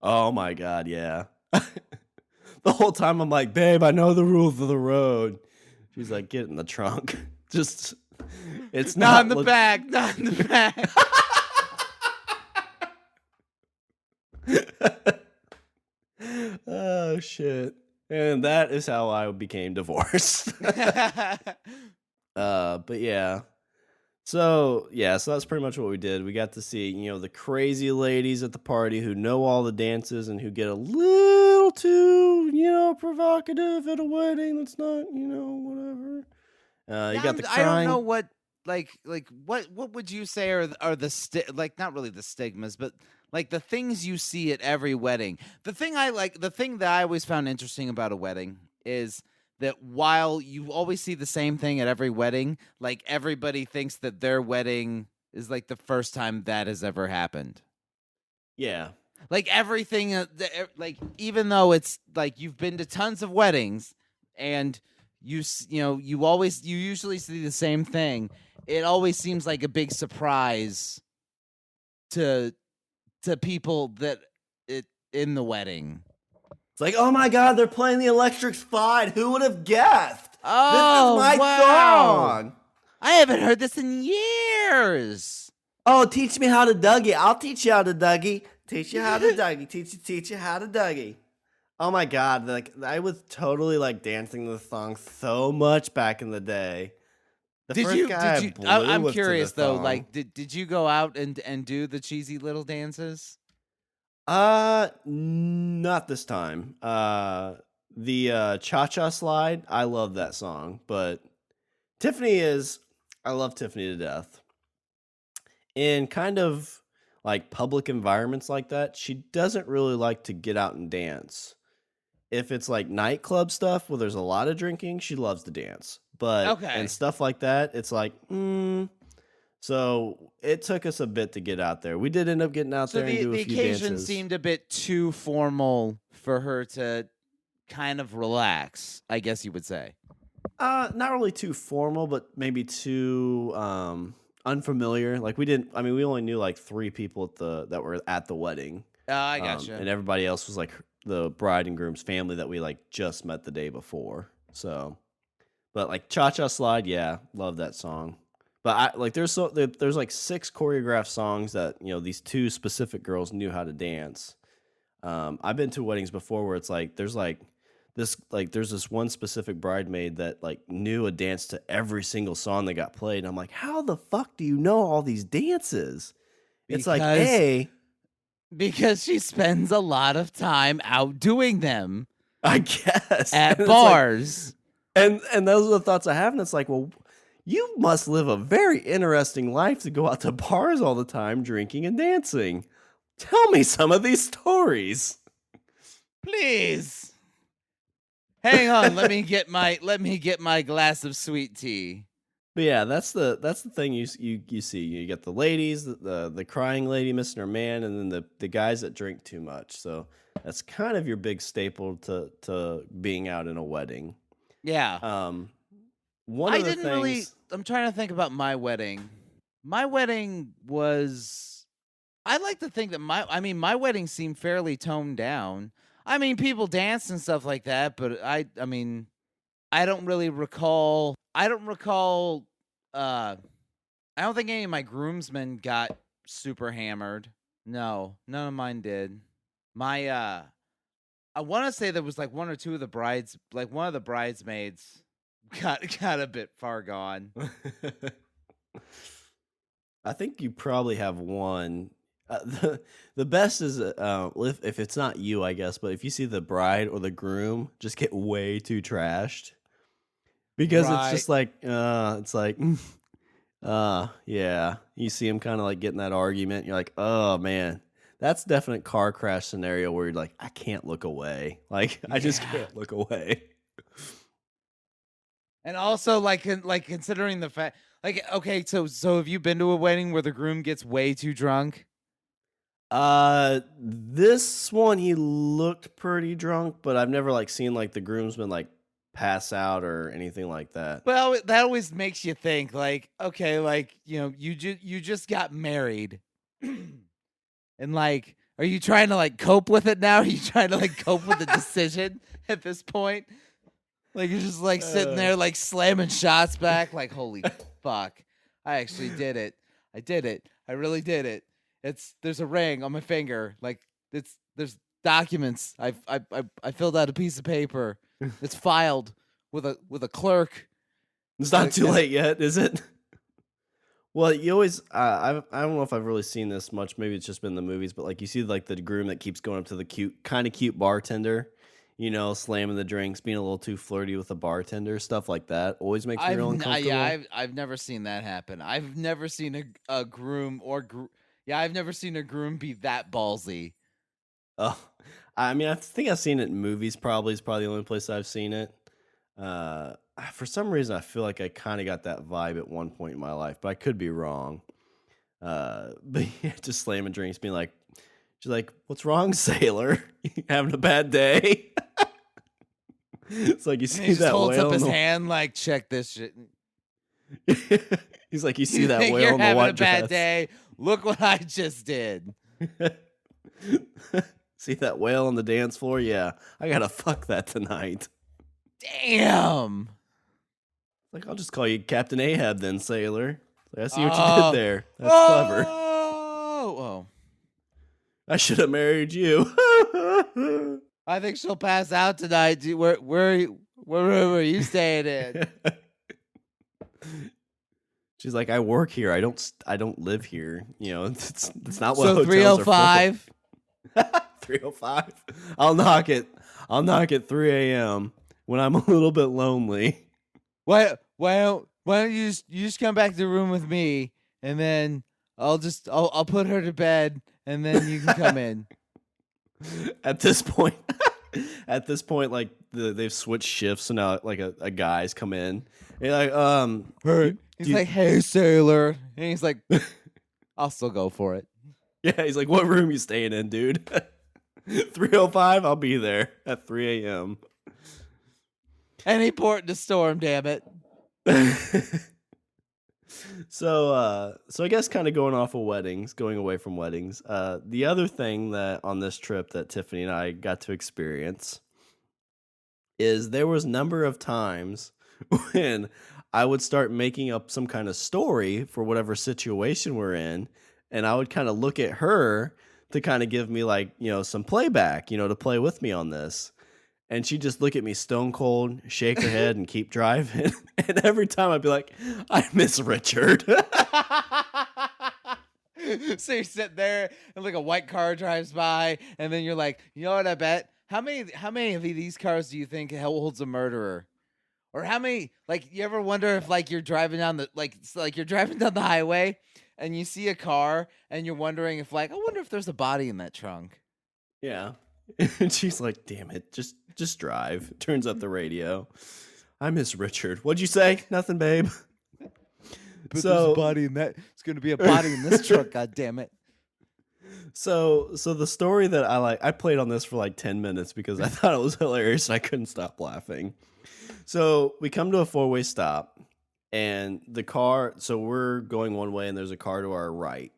Oh my God, yeah. The whole time I'm like, babe, I know the rules of the road. She's like, get in the trunk. Just, it's not in the back. Not in the back. Oh shit. And that is how I became divorced. But yeah. So that's pretty much what we did. We got to see, the crazy ladies at the party who know all the dances and who get a little too, provocative at a wedding that's not, whatever. You got the I don't know crying. what what would you say are like not really the stigmas, but like the things you see at every wedding. The thing that I always found interesting about a wedding is that while you always see the same thing at every wedding, like everybody thinks that their wedding is like the first time that has ever happened. Yeah. Like everything, like even though it's like you've been to tons of weddings and you usually see the same thing, it always seems like a big surprise to people that in the wedding. It's like, oh my God, they're playing the Electric Slide. Who would have guessed? Oh, this is my wow. song. I haven't heard this in years. Oh, teach me how to Dougie. I'll teach you how to Dougie. Teach you how to Dougie. Teach you how to Dougie. Oh my God, like I was totally like dancing to the song so much back in the day. I'm curious though, like did you go out and do the cheesy little dances? Not this time. The Cha-Cha Slide, I love that song, but I love Tiffany to death. In kind of like public environments like that, she doesn't really like to get out and dance. If it's like nightclub stuff where there's a lot of drinking, she loves to dance. But and stuff like that, it's like, So it took us a bit to get out there. We did end up getting out there and do a few dances. The occasion seemed a bit too formal for her to kind of relax, I guess you would say. Not really too formal, but maybe too unfamiliar. Like we only knew like 3 people that were at the wedding. I gotcha. And everybody else was like the bride and groom's family that we like just met the day before. So, but like Cha-Cha Slide, yeah, love that song. But there's like 6 choreographed songs that these 2 specific girls knew how to dance. I've been to weddings before where it's like there's this one specific bridemaid that like knew a dance to every single song that got played. And I'm like, how the fuck do you know all these dances? Because she spends a lot of time out doing them. I guess at bars. And those are the thoughts I have, and it's like, well, you must live a very interesting life to go out to bars all the time, drinking and dancing. Tell me some of these stories. Please. Hang on, let me get my glass of sweet tea. But yeah, that's the thing you see. You get the ladies, the crying lady missing her man, and then the guys that drink too much. So that's kind of your big staple to being out in a wedding. Yeah. I'm trying to think about my wedding. My wedding was, I like to think that my wedding seemed fairly toned down. I mean, people danced and stuff like that, but I don't really recall. I don't think any of my groomsmen got super hammered. No, none of mine did. I want to say there was like one or two of the one of the bridesmaids got a bit far gone. I think you probably have one. The best is if it's not you, I guess, but if you see the bride or the groom just get way too trashed, because it's just like yeah, you see them kind of like getting that argument. You're like, oh man, that's definite car crash scenario where you're like, I can't look away. Like I just can't look away. And also, like considering the fact, like, okay, so have you been to a wedding where the groom gets way too drunk? This one he looked pretty drunk, but I've never like seen like the groomsmen like pass out or anything like that. Well, that always makes you think, like, okay, like you just got married, and like, are you trying to like cope with it now? Are you trying to like cope with the decision at this point? Like you're just like sitting there like slamming shots back, like holy fuck, I actually did it. I did it. I really did it. There's a ring on my finger. Like there's documents. I filled out a piece of paper. It's filed with a clerk. It's not too late yet, is it? Well, you always I don't know if I've really seen this much. Maybe it's just been in the movies, but like you see like the groom that keeps going up to the cute bartender, slamming the drinks, being a little too flirty with the bartender, stuff like that. Always makes me real uncomfortable. I've never seen that happen. I've never seen a groom I've never seen a groom be that ballsy. Oh, I mean, I think I've seen it in movies. Probably is probably the only place I've seen it. For some reason, I feel like I kind of got that vibe at one point in my life, but I could be wrong. But yeah, just slamming drinks, being like, she's like, "What's wrong, sailor? You having a bad day?" It's like you see he just that holds whale up his hand, like, check this shit. He's like, you see that whale You're in the having white a bad dress. day. Look what I just did. See that whale on the dance floor? Yeah, I gotta fuck that tonight. Damn. Like, I'll just call you Captain Ahab then, sailor. Like, I see what you did there. That's clever. Oh. I should have married you. I think she'll pass out tonight. Where were you staying in? She's like, I work here. I don't live here. It's not what So hotels 305. 305. I'll knock at 3 a.m. when I'm a little bit lonely. Why don't you just come back to the room with me, and then I'll put her to bed, and then you can come in. At this point, like they've switched shifts, so now like a guy's come in. And like, he's like, "Hey, sailor," and he's like, "I'll still go for it." Yeah, he's like, "What room you staying in, dude?" 305. I'll be there at 3 a.m. Any port in the storm, damn it. So I guess kind of going away from weddings. The other thing that on this trip that Tiffany and I got to experience is there was a number of times when I would start making up some kind of story for whatever situation we're in, and I would kind of look at her to kind of give me like, some playback, to play with me on this. And she'd just look at me stone cold, shake her head, and keep driving. And every time I'd be like, I miss Richard. So you're sitting there and like a white car drives by, and then you're like, you know what I bet? How many of these cars do you think holds a murderer? Or how many, like, you ever wonder if like you're driving down you're driving down the highway and you see a car and you're wondering if like, I wonder if there's a body in that trunk. Yeah. And she's like, damn it, just drive. Turns up the radio. I miss Richard. What'd you say? Nothing, babe. But there's a body in that. It's going to be a body in this truck, God damn it. So the story that I played on this for like 10 minutes because I thought it was hilarious and I couldn't stop laughing. So we come to a 4-way stop, and the car, so we're going one way and there's a car to our right.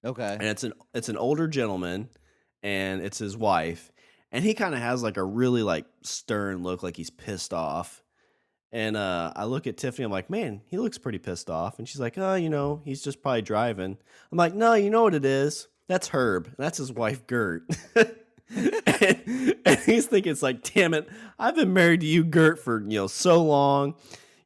Okay. And it's an older gentleman, and it's his wife, and he kind of has like a really like stern look, like he's pissed off. And I look at Tiffany, I'm like, man, he looks pretty pissed off. And she's like, oh, he's just probably driving. I'm like, no, you know what it is? That's Herb. That's his wife, Gert. and he's thinking, it's like, damn it, I've been married to you, Gert, for so long.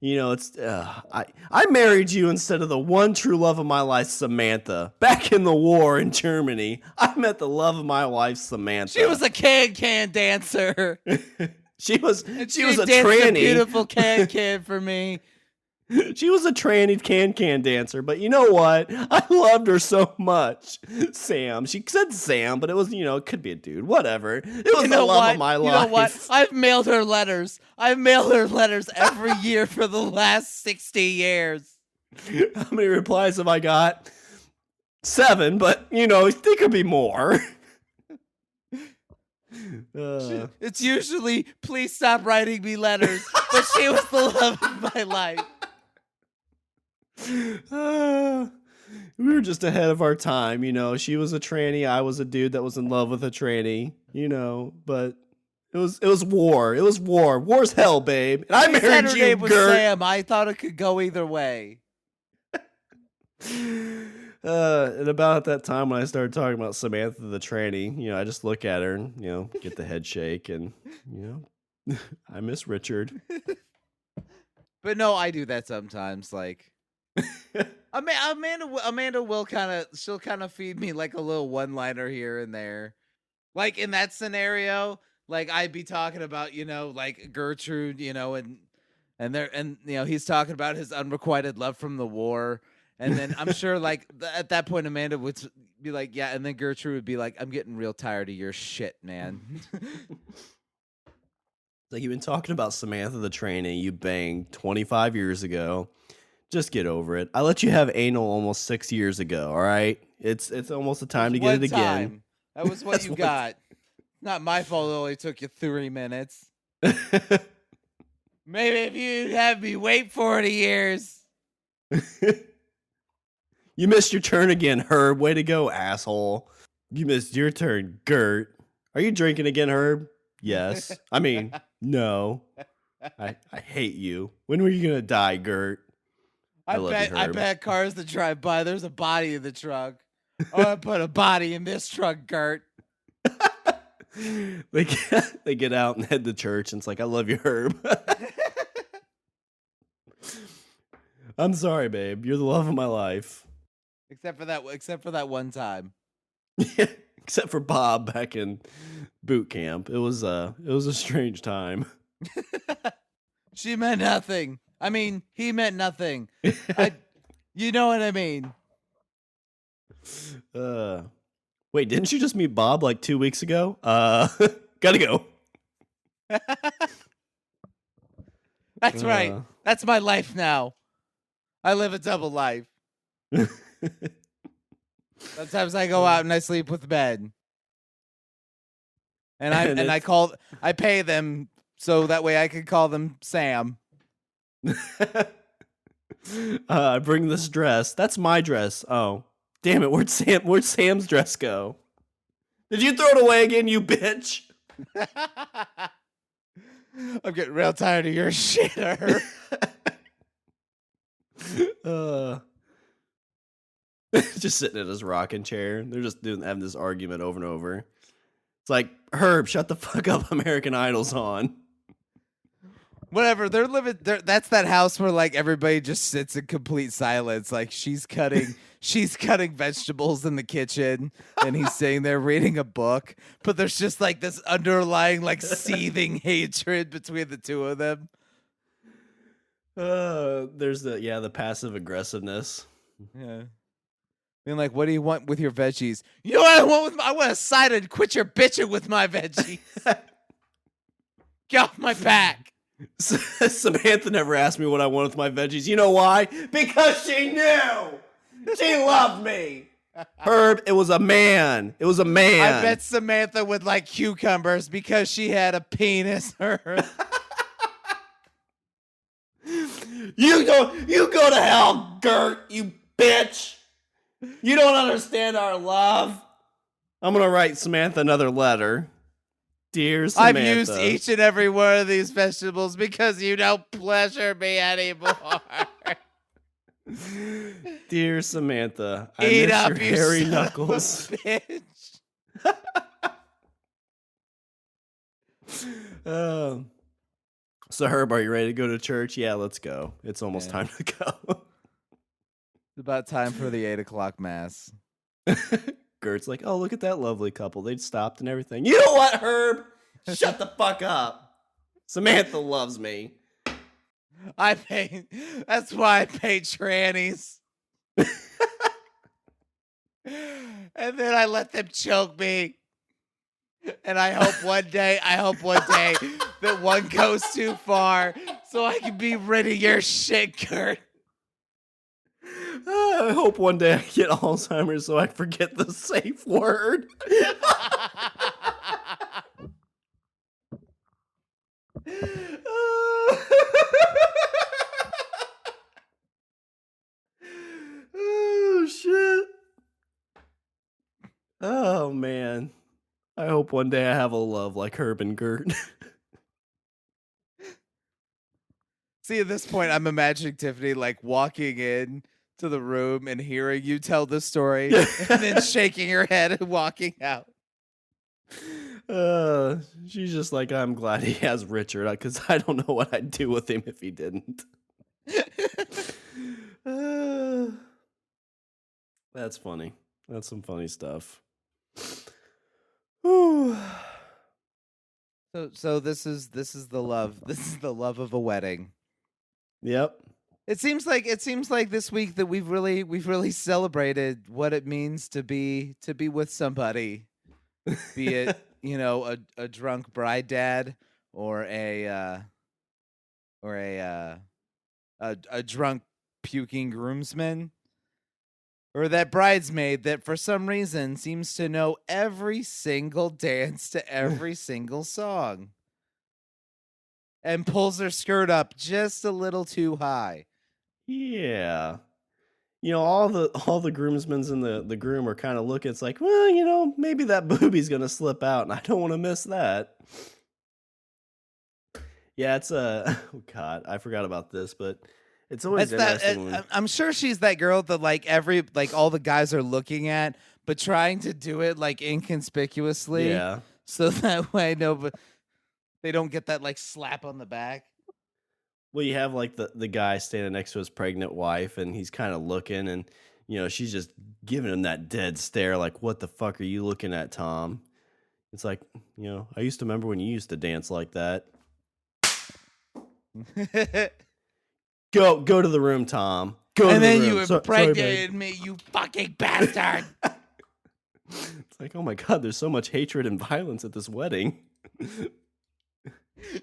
It's I married you instead of the one true love of my life, Samantha. Back in the war in Germany, I met the love of my life, Samantha. She was a can dancer. She was a tranny. A beautiful can for me. She was a tranny can dancer, but you know what? I loved her so much. Sam. She said Sam, but it was, it could be a dude. Whatever. It was the love of my life. You know what? I've mailed her letters. Every year for the last 60 years. How many replies have I got? 7, but, there could be more. It's usually, please stop writing me letters, but she was the love of my life. We were just ahead of our time, She was a tranny, I was a dude that was in love with a tranny, But it was war. It was war. War's hell, babe. And I married her you, name was Gert. Sam. I thought it could go either way. And about at that time when I started talking about Samantha the tranny, I just look at her and, get the head shake and, I miss Richard. But no, I do that sometimes. Like Amanda will she'll kind of feed me like a little one-liner here and there. Like in that scenario, like I'd be talking about, like Gertrude, and he's talking about his unrequited love from the war. And then I'm sure like at that point, Amanda would be like, yeah. And then Gertrude would be like, I'm getting real tired of your shit, man. Like, you've been talking about Samantha the tranny you banged 25 years ago. Just get over it. I let you have anal almost 6 years ago, all right? It's almost the time to get it again. That was what you got. Not my fault it only took you 3 minutes. Maybe if you'd have me wait 40 years. You missed your turn again, Herb. Way to go, asshole. You missed your turn, Gert. Are you drinking again, Herb? Yes. I mean, no. I hate you. When were you going to die, Gert? I bet cars that drive by, there's a body in the trunk. Oh, I put a body in this truck, Gert. They get out and head to church, and it's like, I love you, Herb. I'm sorry, babe. You're the love of my life. Except for that one time. Except for Bob back in boot camp. It was a strange time. She meant nothing. I mean, he meant nothing. You know what I mean? Wait, didn't you just meet Bob like 2 weeks ago? Gotta go. That's right. That's my life now. I live a double life. Sometimes I go out and I sleep with bed. And I pay them so that way I can call them Sam. I bring this dress. That's my dress. Oh, damn it! Where'd Sam's dress go? Did you throw it away again, you bitch? I'm getting real tired of your shit, Herb. Just sitting in his rocking chair. They're just having this argument over and over. It's like, Herb, shut the fuck up. American Idol's on. Whatever, they're living there. That's that house where like everybody just sits in complete silence. Like she's cutting vegetables in the kitchen and he's sitting there reading a book. But there's just like this underlying like seething hatred between the two of them. There's the passive aggressiveness. Yeah. Being like, what do you want with your veggies? You know what I want I want a side and quit your bitching with my veggies. Get off my back. Samantha never asked me what I wanted with my veggies. You know why? Because she knew. She loved me. Herb, it was a man. It was a man. I bet Samantha would like cucumbers because she had a penis, Herb. You go to hell, Gert, you bitch. You don't understand our love. I'm going to write Samantha another letter. Dear Samantha. I've used each and every one of these vegetables because you don't pleasure me anymore. Dear Samantha, I Eat miss up, your hairy knuckles. Bitch. So Herb, are you ready to go to church? Yeah, let's go. It's almost time to go. It's about time for the 8:00 mass. Gert's like, oh, look at that lovely couple. They'd stopped and everything. You know what, Herb? Shut the fuck up. Samantha loves me. That's why I pay trannies. And then I let them choke me. And I hope one day that one goes too far so I can be rid of your shit, Gert. I hope one day I get Alzheimer's so I forget the safe word. Oh, shit. Oh, man. I hope one day I have a love like Herb and Gert. See, at this point, I'm imagining Tiffany like walking in to the room and hearing you tell the story and then shaking her head and walking out. She's just like, I'm glad he has Richard because I don't know what I'd do with him if he didn't. That's funny. That's some funny stuff. Whew. So this is the love. This is the love of a wedding. Yep. It seems like this week that we've really celebrated what it means to be with somebody, be it a drunk bride dad or a drunk puking groomsman, or that bridesmaid that for some reason seems to know every single dance to every single song and pulls her skirt up just a little too high. Yeah. All the groomsmen and the groom are kind of looking. It's like, well, maybe that boobie's gonna slip out, and I don't want to miss that. Yeah, it's oh God, I forgot about this, but it's always interesting. I'm sure she's that girl that all the guys are looking at, but trying to do it inconspicuously. Yeah. So that way, but they don't get that slap on the back. Well, you have the guy standing next to his pregnant wife, and he's kind of looking, and she's just giving him that dead stare, like, "What the fuck are you looking at, Tom?" It's like, I used to remember when you used to dance like that. Go to the room, Tom. Go. And to then the you room. impregnated me, you fucking bastard. It's like, oh my God, there's so much hatred and violence at this wedding.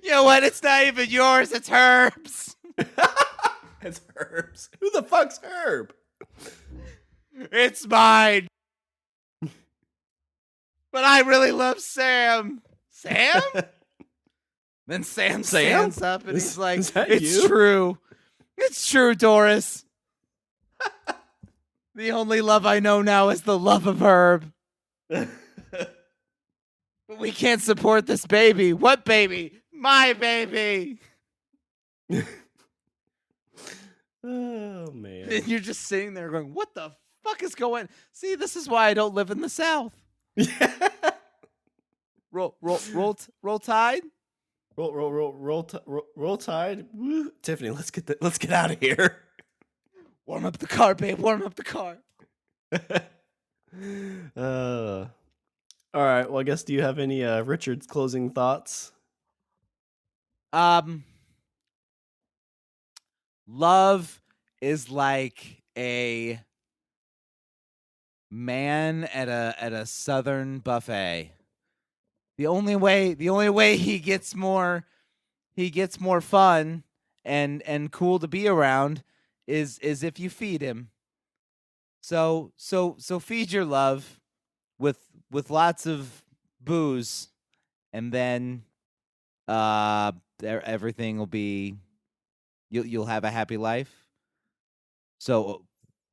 You know what? It's not even yours. It's Herb's. It's Herb's. Who the fuck's Herb? It's mine. But I really love Sam. Sam? Then Sam stands up and he's like, "It's true. It's true, Doris. The only love I know now is the love of Herb. But we can't support this baby. What baby? My baby." Oh, man. And you're just sitting there going, what the fuck is going? See, this is why I don't live in the South. Roll Tide. Roll Tide. Woo. Tiffany, let's get out of here. Warm up the car, babe. Warm up the car. All right. Well, I guess, do you have any Richard's closing thoughts? Love is like a man at a Southern buffet. The only way he gets more fun and cool to be around is if you feed him. So feed your love with lots of booze, and then everything will be, you'll have a happy life. So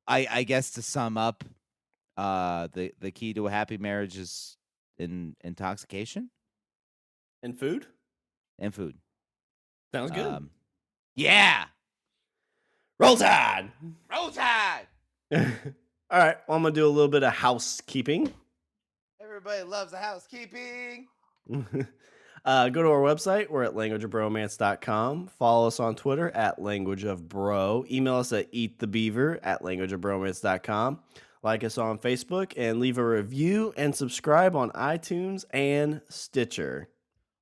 I guess to sum up, the key to a happy marriage is intoxication And food. Sounds good. Yeah. Roll Tide. Roll Tide. All right. Well, I'm gonna do a little bit of housekeeping. Everybody loves the housekeeping. Go to our website. We're at languageofbromance.com. Follow us on Twitter at languageofbro. Email us at eatthebeaver@languageofbromance.com. Like us on Facebook and leave a review and subscribe on iTunes and Stitcher.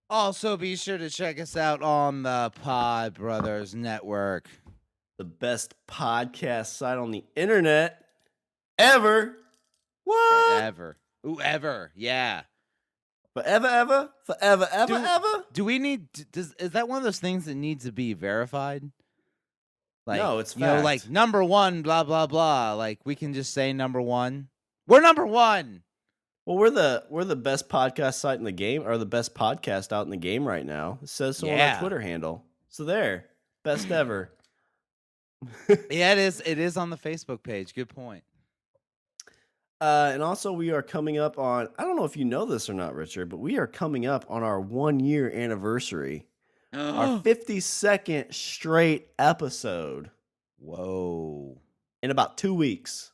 Also, be sure to check us out on the Pod Brothers Network, the best podcast site on the internet ever. What? Ever. Yeah. Forever. Do we need? Is that one of those things that needs to be verified? No, it's fact. Like number one, blah blah blah. Like we can just say number one. We're number one. Well, we're the best podcast site in the game, or the best podcast out in the game right now. It says so on our Twitter handle. So there, best ever. Yeah, it is on the Facebook page. Good point. And also, we are coming up on, I don't know if you know this or not, Richard, but we are coming up on our 1-year anniversary. Our 52nd straight episode. Whoa. in about 2 weeks.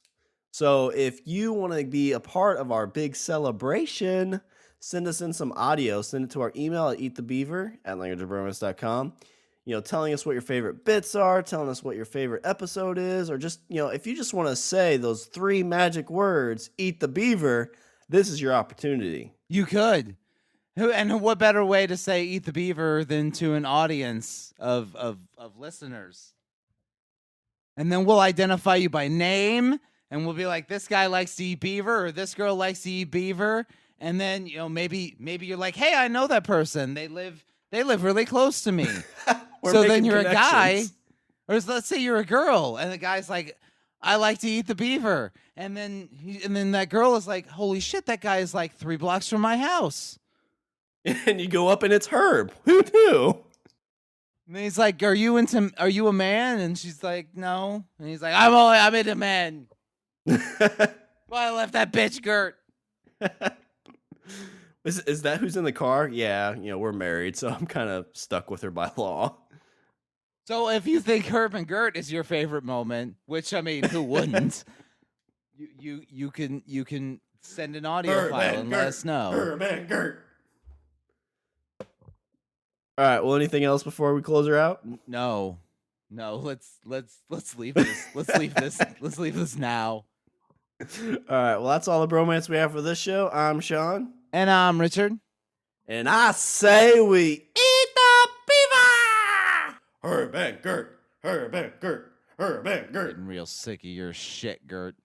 So if you want to be a part of our big celebration, send us in some audio. Send it to our email at eatthebeaver@languageofbromance.com. Telling us what your favorite bits are, telling us what your favorite episode is, or just, if you just want to say those 3 magic words, eat the beaver, this is your opportunity. You could. And what better way to say eat the beaver than to an audience of listeners? And then we'll identify you by name, and we'll be like, this guy likes to eat beaver, or this girl likes to eat beaver. And then, maybe you're like, hey, I know that person. They live really close to me. So then you're a guy, or let's say you're a girl, and the guy's like, I like to eat the beaver. And then that girl is like, holy shit, that guy is like 3 blocks from my house. And you go up and it's Herb. Who knew? And he's like, are you a man? And she's like, no. And he's like, I'm into men. Well, I left that bitch Gert. Is that who's in the car? Yeah, we're married, so I'm kind of stuck with her by law. So if you think Herb and Gert is your favorite moment, which I mean, who wouldn't? you can send an audio file and let us know. Herb and Gert. All right. Well, anything else before we close her out? No. Let's leave this. Let's leave this. Let's leave this now. All right. Well, that's all the bromance we have for this show. I'm Shawn. And I'm Richard. And I say we eat the beaver! Herb and Gert, Herb and Gert, Herb and Gert. Getting real sick of your shit, Gert.